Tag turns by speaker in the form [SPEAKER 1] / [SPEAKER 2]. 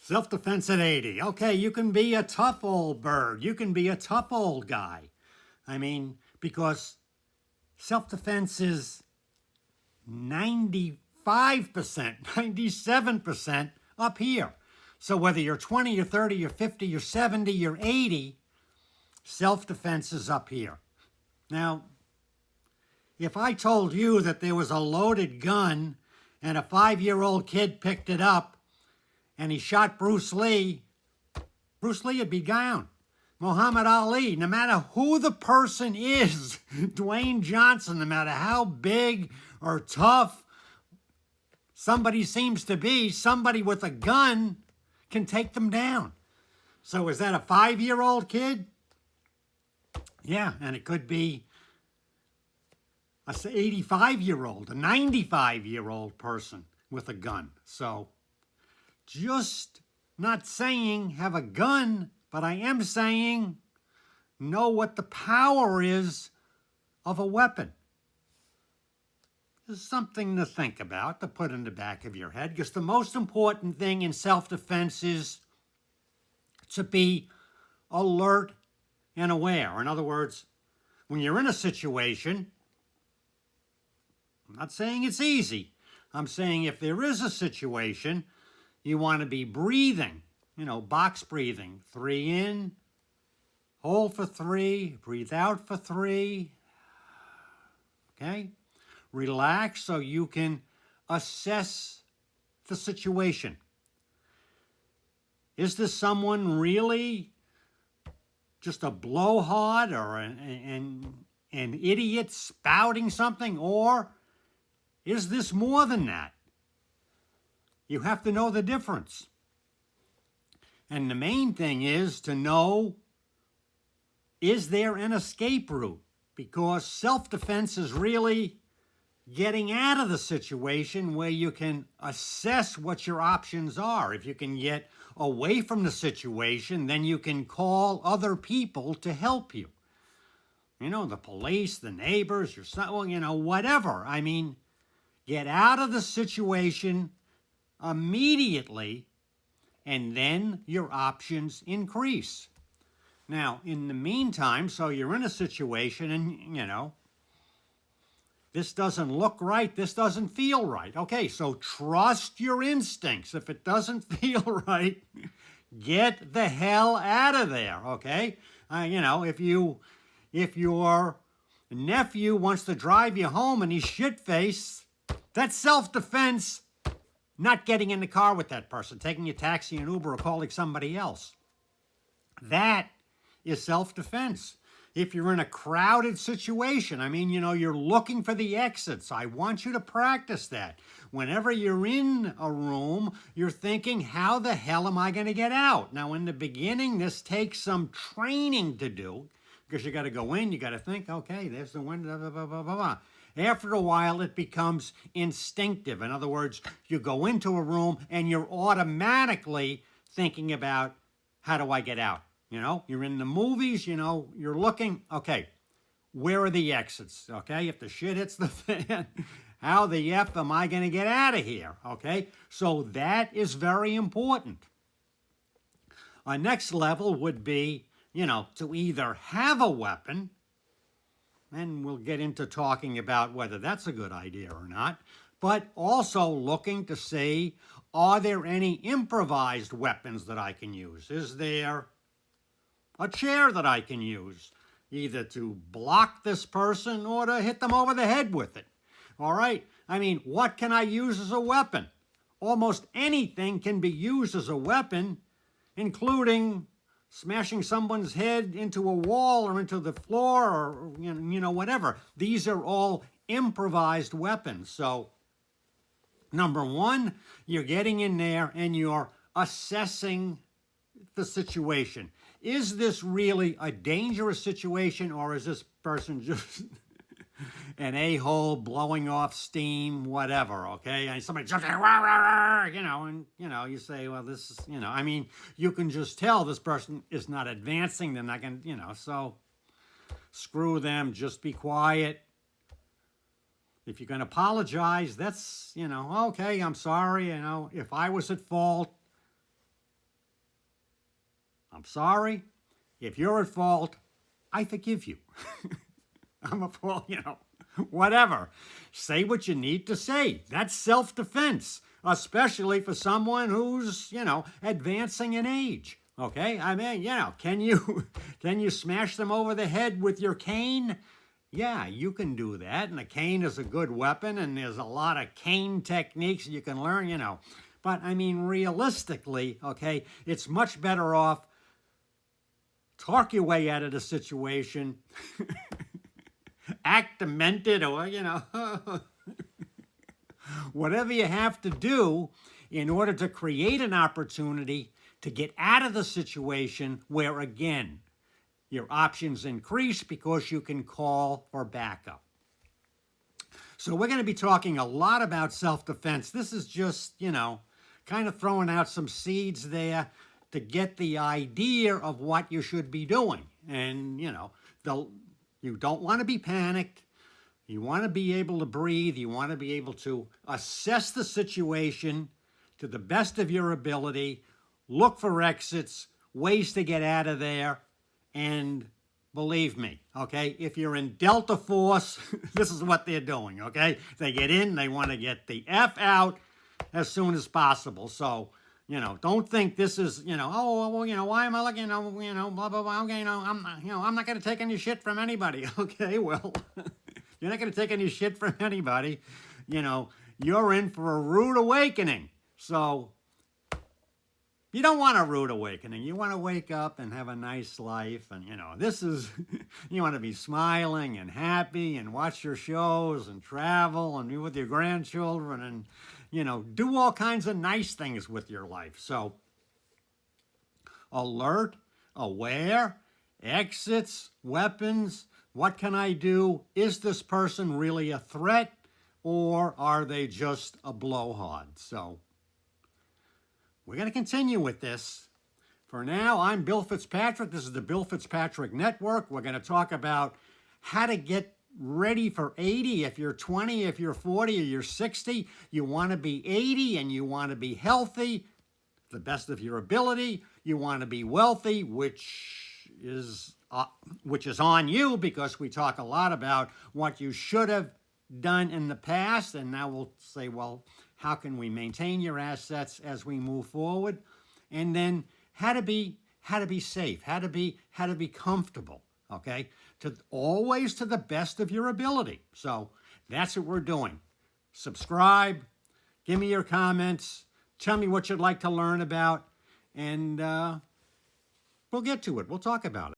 [SPEAKER 1] Self-defense at 80. Okay, you can be a tough old bird. You can be a tough old guy. I mean, because self-defense is 95%, 97% up here. So whether you're 20 or 30 or 50 or 70 or 80, self-defense is up here. Now, if I told you that there was a loaded gun and a 5-year-old kid picked it up and he shot Bruce Lee would be down. Muhammad Ali, no matter who the person is, Dwayne Johnson, no matter how big or tough somebody seems to be, somebody with a gun can take them down. So is that a 5-year-old kid? Yeah, and it could be a 85-year-old, a 95-year-old person with a gun. So just not saying have a gun, but I am saying know what the power is of a weapon. It's something to think about, to put in the back of your head, because the most important thing in self-defense is to be alert and aware. In other words, when you're in a situation, I'm not saying it's easy. I'm saying if there is a situation, you want to be breathing, box breathing. 3 in, hold for 3, breathe out for 3. Okay? Relax so you can assess the situation. Is this someone really just a blowhard or an idiot spouting something? Or is this more than that? You have to know the difference. And the main thing is to know, is there an escape route? Because self-defense is really getting out of the situation where you can assess what your options are. If you can get away from the situation, then you can call other people to help you. The police, the neighbors, your son, whatever. I mean, get out of the situation immediately, and then your options increase. Now, in the meantime, so you're in a situation and, this doesn't look right, this doesn't feel right. Okay, so trust your instincts. If it doesn't feel right, get the hell out of there, okay? If your nephew wants to drive you home and he's shit-faced, that's self-defense. Not getting in the car with that person, taking a taxi, an Uber, or calling somebody else. That is self-defense. If you're in a crowded situation, you're looking for the exits. I want you to practice that. Whenever you're in a room, you're thinking, how the hell am I going to get out? Now, in the beginning, this takes some training to do, because you got to go in, you got to think, okay, there's the window, blah, blah, blah, blah, blah. After a while, it becomes instinctive. In other words, you go into a room and you're automatically thinking about, how do I get out? You're in the movies, you're looking, okay, where are the exits? Okay, if the shit hits the fan, how the F am I going to get out of here? Okay, so that is very important. Our next level would be, to either have a weapon, and we'll get into talking about whether that's a good idea or not, but also looking to see, are there any improvised weapons that I can use? Is there a chair that I can use, either to block this person or to hit them over the head with it? All right, what can I use as a weapon? Almost anything can be used as a weapon, including smashing someone's head into a wall or into the floor or, whatever. These are all improvised weapons. So, number one, you're getting in there and you're assessing the situation. Is this really a dangerous situation, or is this person just an a-hole blowing off steam, whatever, okay? And somebody jumps in, and, you say, well, this is, you can just tell this person is not advancing. They're not going to, so screw them, just be quiet. If you're going to apologize, that's, okay, I'm sorry, if I was at fault, I'm sorry. If you're at fault, I forgive you. I'm a fool, whatever. Say what you need to say. That's self-defense, especially for someone who's, advancing in age. Okay? I mean, can you smash them over the head with your cane? Yeah, you can do that, and a cane is a good weapon, and there's a lot of cane techniques you can learn, But, I mean, realistically, okay, it's much better off talk your way out of the situation, act demented, or, whatever you have to do in order to create an opportunity to get out of the situation where, again, your options increase because you can call for backup. So we're going to be talking a lot about self-defense. This is just, kind of throwing out some seeds there to get the idea of what you should be doing. And, you don't want to be panicked. You want to be able to breathe. You want to be able to assess the situation to the best of your ability, look for exits, ways to get out of there, and believe me, okay, if you're in Delta Force, this is what they're doing, okay? They get in, they want to get the F out as soon as possible. So, don't think this is, why am I looking, blah, blah, blah, okay, I'm not going to take any shit from anybody, okay? Well, you're not going to take any shit from anybody. You're in for a rude awakening. So, you don't want a rude awakening. You want to wake up and have a nice life. And, this is, you want to be smiling and happy and watch your shows and travel and be with your grandchildren and, do all kinds of nice things with your life. So, alert, aware, exits, weapons. What can I do? Is this person really a threat, or are they just a blowhard? So, we're going to continue with this. For now, I'm Bill Fitzpatrick. This is the Bill Fitzpatrick Network. We're going to talk about how to get ready for 80. If you're 20, if you're 40, or you're 60, you want to be 80 and you want to be healthy, the best of your ability. You want to be wealthy, which is on you, because we talk a lot about what you should have done in the past, and now we'll say, well, how can we maintain your assets as we move forward? And then how to be safe, how to be comfortable, okay? Always to the best of your ability. So that's what we're doing. Subscribe, give me your comments, tell me what you'd like to learn about, and we'll get to it. We'll talk about it.